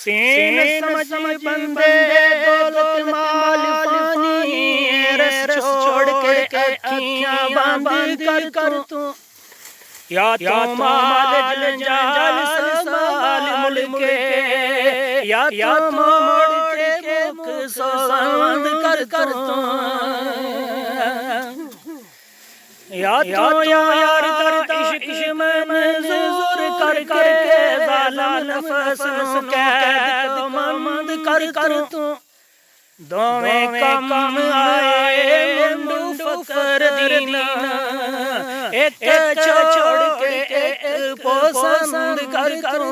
scene समझ बंदे दौलत माल फानी रस छोड़ के अखियां बंद कर तू या तो माल जाल सवाल मुल्के या तो मोड़ के मुख सोंद कर तू या तो यार दर्द इश्क में मंजूर कर जालिम नफ्स नु कैद मंद कर तू दोवें कम आए मुंडू फकर दीना एक छोड़ के एक पसंद कर तू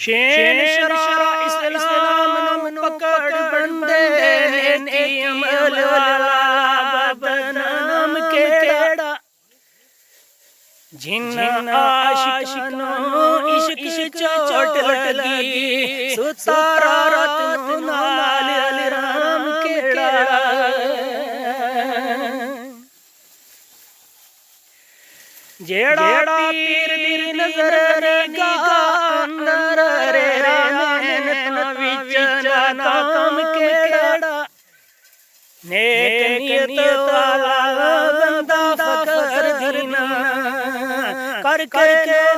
शेन शरा इस्लाम नु पकड़ बंदे ने अमल वाला बदनाम केड़ा जिन आशिकानो इश्क चोट लगी सुतारा रत नाल राम केड़ा जेड़ा पीर दी नजर निगाह अंदर रे नैन विच नाम केड़ा नेक नियत वाला बंदा फकर दीना कर के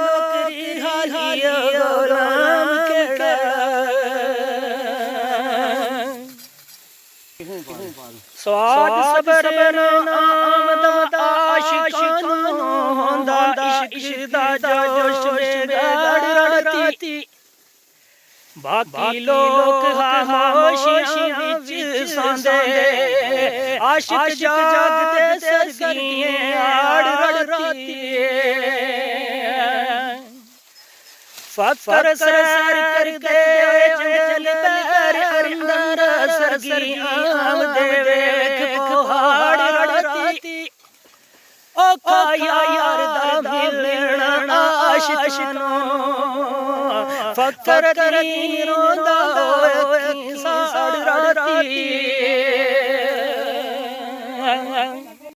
नौकरी हालिया गुलाम केड़ा स्वाद सबर नाम दा आशिकानो होंदा इश्क दा जोश बेगड़ राती बाकी लोग खामोशियां विच सोंदे आशिक जागदे सरगिए आड़ राती फकर सर करके चल पैर अंदर सरगियां दे देख पहाड़ राती ओ खाया यार दा मिलना आशिकानो फकर करी रोंदा